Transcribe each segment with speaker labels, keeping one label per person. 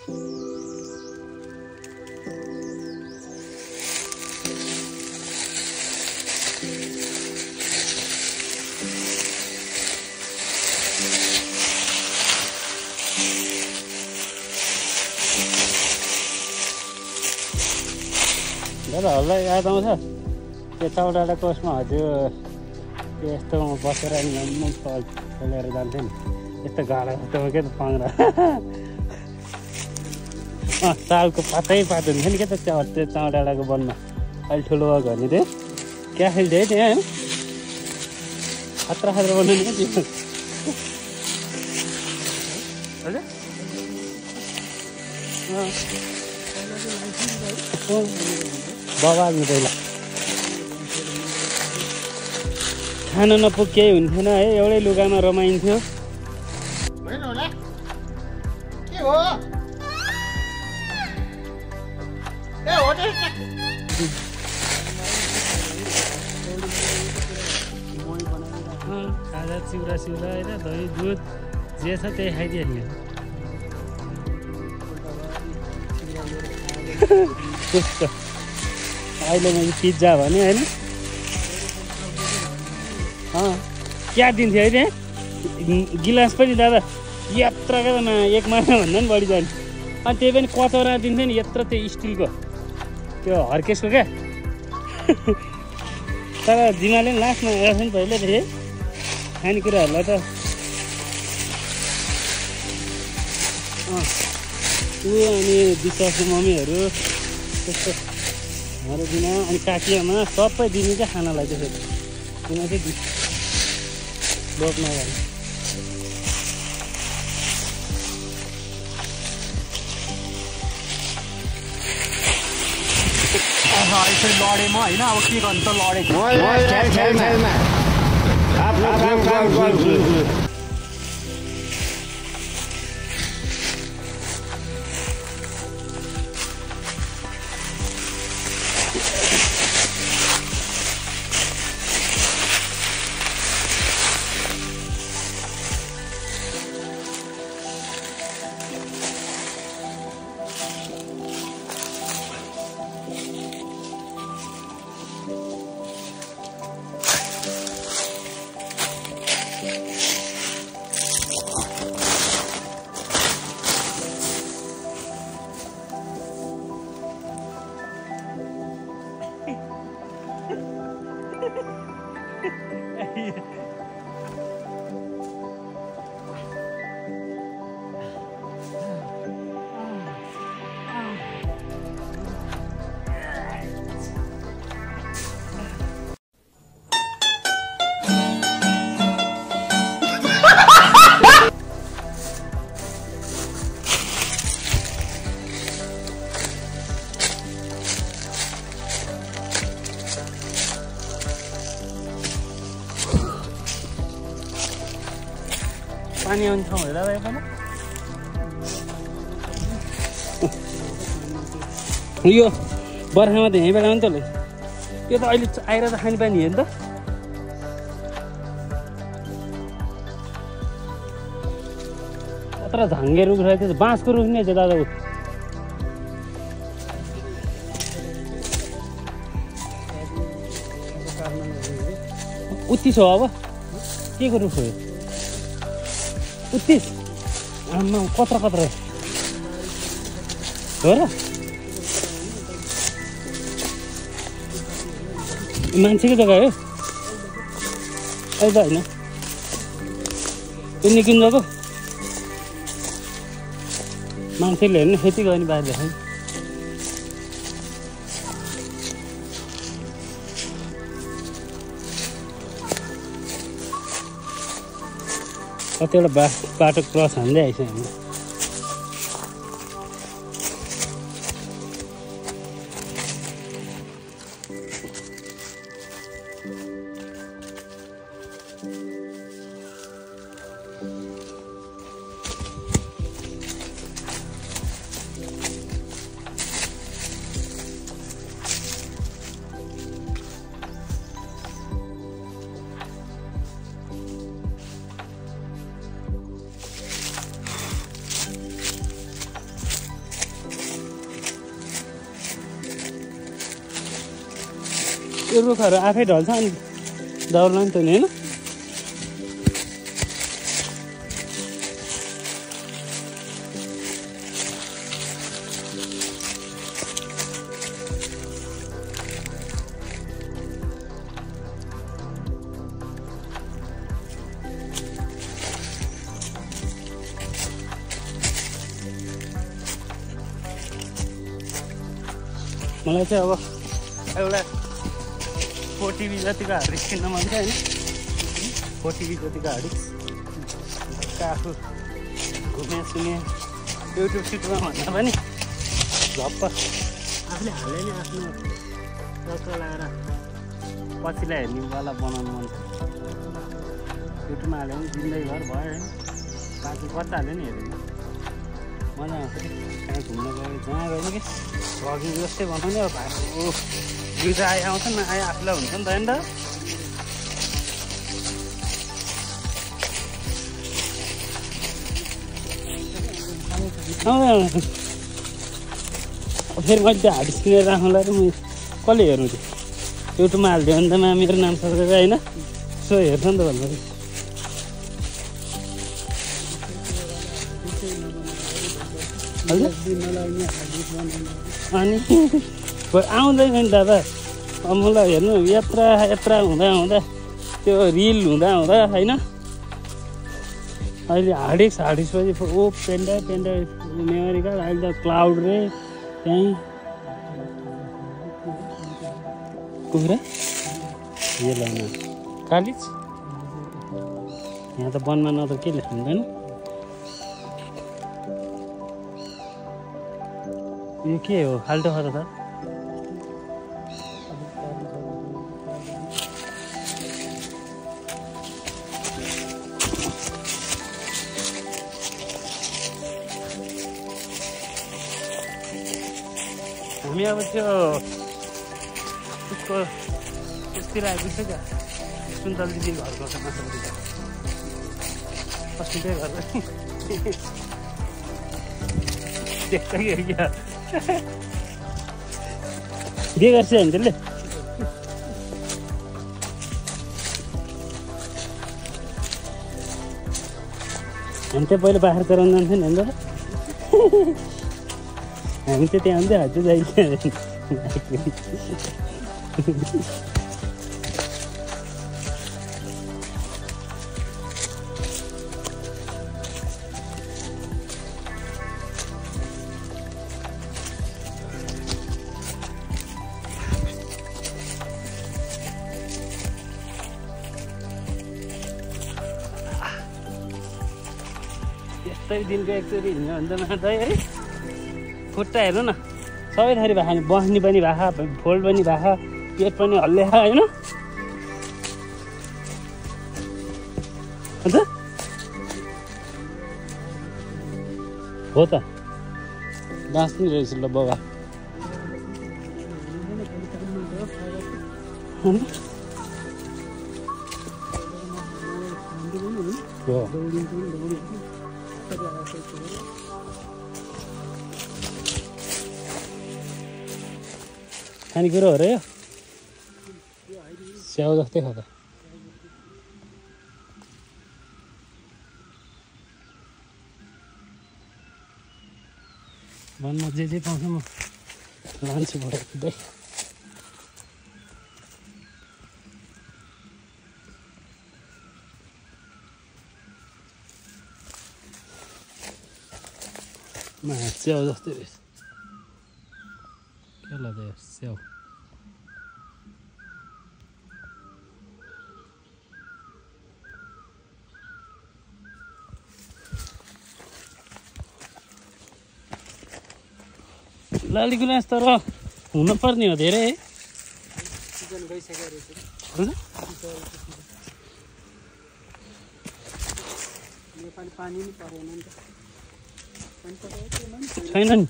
Speaker 1: दादाहरूलाई याद आउँछ त्यो चौडाटा कोसमा हजुर यस्तोमा बसेर नि खेलेर जान्थ्यो नि यस्तो गाडा यस्तोमा के त पाङ्रा सालको पातै पात हुन्थ्यो नि क्या त त्यो चौडाटाको वनमा अहिले ठुलो भएको भने थियो क्या खेल्थ्यो है त्यहाँ होइन खतरा खतरा बनाउने क्या त्यो बबाल्नु पहिला खान नपुग केही हुन्थेन है एउटै लुगामा रमाइन्थ्यो खाजा चिउरा सिउरा होइन दही दुध जे छ त्यही खाइदियो त्यस्तो अहिले मैले पिज्जा भने होइन क्या दिन्थ्यो है त्यहाँ गिलास पनि दादा यत्र क्या त एक महिनाभन्दा पनि बढी जाने अनि त्यही पनि कचौरा दिन्थ्यो नि यत्र त्यो स्टिलको त्यो हर्केसको क्या तर जिमाले पनि लास्टमा हेर्छ नि पहिल्यै खानेकुराहरूलाई त ऊ अनि विश्वासको मम्मीहरू त्यस्तो हाम्रो दिना अनि काकीमा सबै दिने क्या खानालाई त्यसरी तिनीहरू चाहिँ लोप नगर्ने
Speaker 2: यसरी लडेँ म होइन अब के गर्नु त लडेको
Speaker 1: पानी आउने ठाउँ होला दादा यो बर्खामा त यहीँ बेला नि त यो त अहिले आएर त खाने पानी हो नि त कत्र झाङ्गे रुख रहेछ बाँसको रुख नै छ दादा उत्तिस हो अब के को रुख हो उत्तिस आमा कत्रा कत्रा हो र मान्छेको जग्गा हो अहिले त होइन त्यो निकुञ्जको मान्छेले हेर्नु खेती गर्ने बाहिर देखाइ कतिवटा बाटो क्रस हान्दै आइसक्यो हामी त्यो रुखहरू आफै ढल्छ अनि दौड्ला नि त नि होइन मलाई चाहिँ अब एउटा 4TV जतिको हार्डिक्स किन्न मन छ होइन 4TV जतिको हार्डिक्स आफू घुमे सुने युट्युब सिटमा भन्दा पनि झप्प आफूले हाले नि आफ्नो चक्र लगाएर पछिलाई हेर्नेवाला बनाउनु मन छ युट्युबमा हाल्यो भने जिन्दगीभर भयो होइन बाँकी कता हाल्यो नि हेर्दैन मजा आउँछ कि कहाँ घुम्न गयो जहाँ गयो कि भ्लगिङ जस्तै बनाउने अब भाइको भ्यू त आउँछ न आफूलाई हुन्छ नि त होइन फेरि मैले त्यो हार्डिक्स किनेर राख्नुलाई र म कसले हेर्नु थियो युट्युबमा हालिदियो भने त मेरो नाम सर्छ होइन सो हेर्छ नि त भन्दा अनि आउँदैन नि दादा अब मलाई हेर्नु यात्रा हुँदा हुँदा त्यो रिल हुँदा हुँदा होइन अहिले हार्डिक्स पछि ओ पेन्ड्राइभ मेमोरी कार्ड अहिले त क्लाउड रे त्यहीँ कुखुरा यो लाउनु कालिज यहाँ त वनमा न त के लेख्नु हुँदैन यो के हो फाल्टो खत त हामी अब त्यो उसको उसतिर आइपुग्छ क्या सुन्तल दिदी घरको माछापट्टि अस्ति त्यही घर देख्छ कि क्या के गर्छ भने त्यसले हामी चाहिँ पहिला बाख्रा चराउनु जान्थ्यौँ नि अन्त हामी चाहिँ त्यहाँ हुन्थ्यो हात चाहिँ यस्तै दिनको एकचोटि हिँड्यो भने त मात्रै है खुट्टा हेर्नु न सबै थरी भएको नि बस्ने पनि भएको फोल्ड पनि भएको पेट पनि हल्ले होइन अन्त हो त बाँच्ने रहेछ ल बाबा खानेकुरो हो र यो स्याउ जस्तै खाँदा वनमा जे पाउँछ म लान्छु भरे खुदै स्याउ जस्तै रहेछ के लाग्यो स्याउ लाली गुनास तर हुनुपर्ने हो धेरै है छैन नि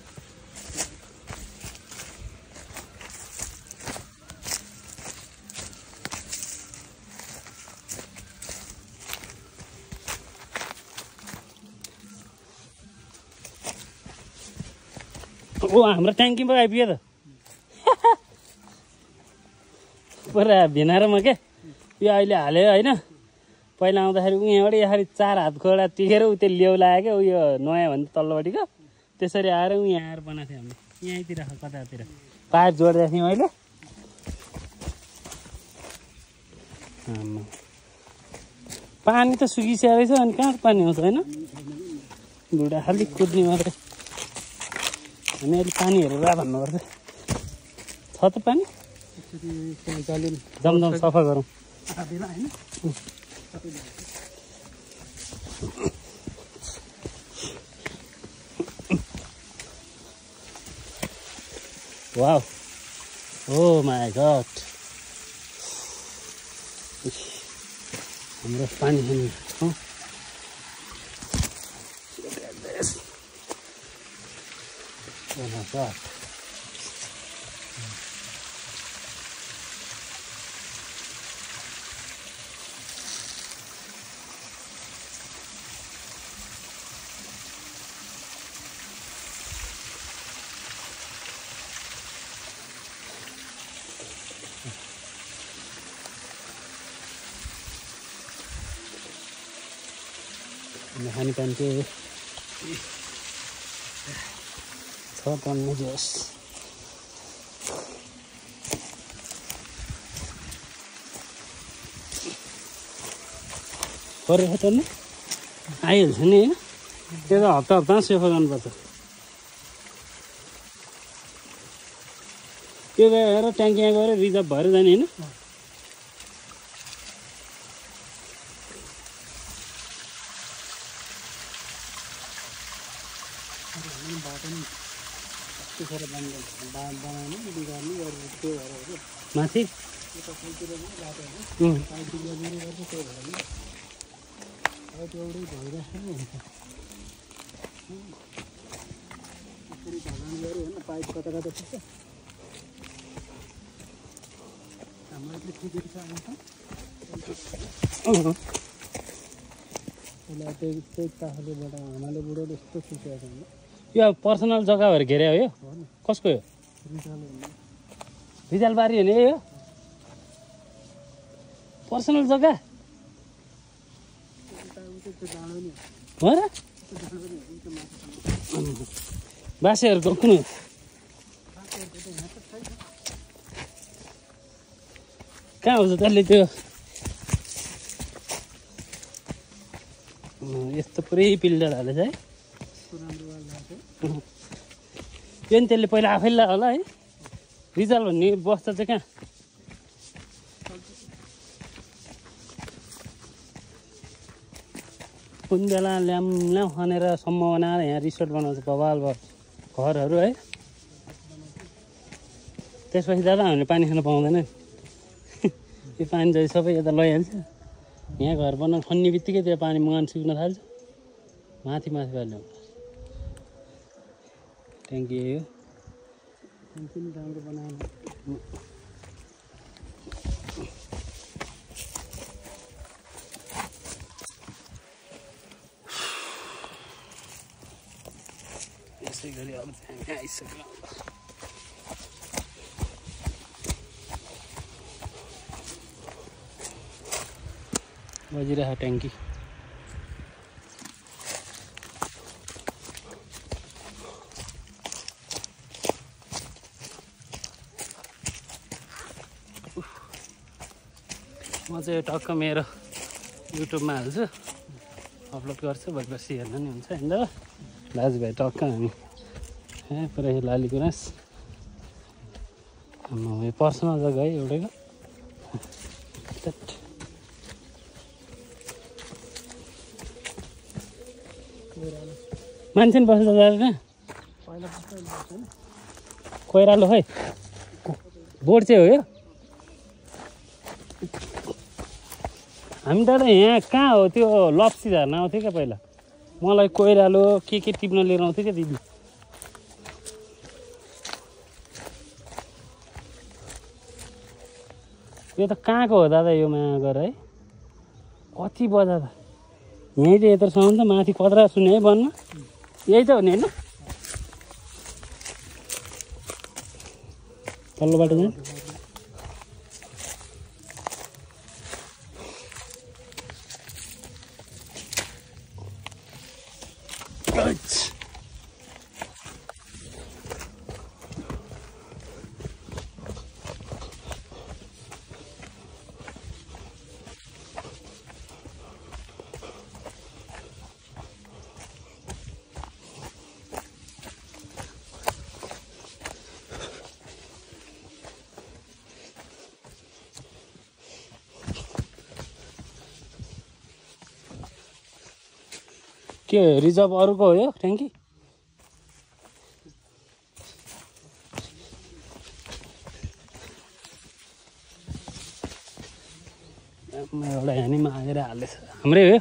Speaker 1: ओ हाम्रो ट्याङ्की पो आइपुग्यो त पुरा भिनारोमा के यो अहिले हाल्यो होइन पहिला आउँदाखेरि उहाँबाट यसरी 4 हातको एउटा टिकेर उ त्यो लेउ लाग्यो क्या उयो नयाँ भन्दा तल्लोपट्टिको त्यसरी आएर उहाँ आएर बनाएको थियो हामीले यहीँतिर कतातिर पाइप जोडेको थियौँ अहिले पानी त सुकिसकेको रहेछ अनि कहाँ पानी आउँछ होइन बुढा खालि कुद्ने मात्रै हामी अहिले पानी हेरेर भन्नुपर्छ छ त पानी जमजम सफा गरौँ वाउ ओ माई गॉड हाम्रो पानी खाने हो Oh my God. Hani panti छ जस परेको त नि आइहाल्छ नि होइन त्यो त हप्ता हप्ता सेफा गर्नुपर्छ त्यो गएर ट्याङ्कीमा गएर रिजर्भ भएर जाने होइन माथि पाइप कता कता पुग्छ यो पर्सनल जग्गाहरू घेरे हो यो कसको हो रिजालबारी हो नि यो पर्सनल जग्गा हो र बासेहरूको कुन कहाँ हुन्छ त्यसले त्यो यस्तो पुरै पिल्डर हालेछ है यो नि त्यसले पहिला आफैले होला है रिजाल भन्ने बस्दा चाहिँ कहाँ कुन बेला ल्याम खनेर सम्म बनाएर यहाँ रिसोर्ट बनाउँछ बबाल घरहरू है त्यसपछि दादा हामीले पानी खान पाउँदैन यो पानी चाहिँ सबै यता लैहाल्छ यहाँ घर बनाउनु खन्ने बित्तिकै त्यो पानी मुहान सुक्न थाल्छ माथि माथि ल्याउनु ट्याङ्की यो राम्रो बनाएर यसै गरी अब हामी आइसक्यौँ बजिरहेको ट्याङ्की म चाहिँ टक्क मेरो युट्युबमा हाल्छु अपलोड गर्छु भएपछि हेर्नु नि हुन्छ होइन दाजुभाइ टक्क हामी पुरै लाली गुराँस हाम्रो पर्सनल जग्गा है एउटैको मान्छे नि बस्छ जाँदैन कोइरालो है बोर्ड चाहिँ हो यो हामी दादा यहाँ कहाँ हो त्यो लप्सी झर्ना आउँथ्यो क्या पहिला मलाई कोइरालो के टिप्न लिएर आउँथ्यो क्या दिदी यो त कहाँको हो दादा यो माया गर है कति बजा त यहीँ चाहिँ यत्रोसम्म त माथि कत्रा सुने है वनमा यही त हो नि होइन तल्लो बाटो जाने के रिजर्भ अरूको हो यो ट्याङ्की? एउटा यहाँनिर आएर हाल्दैछ हाम्रै हो यो।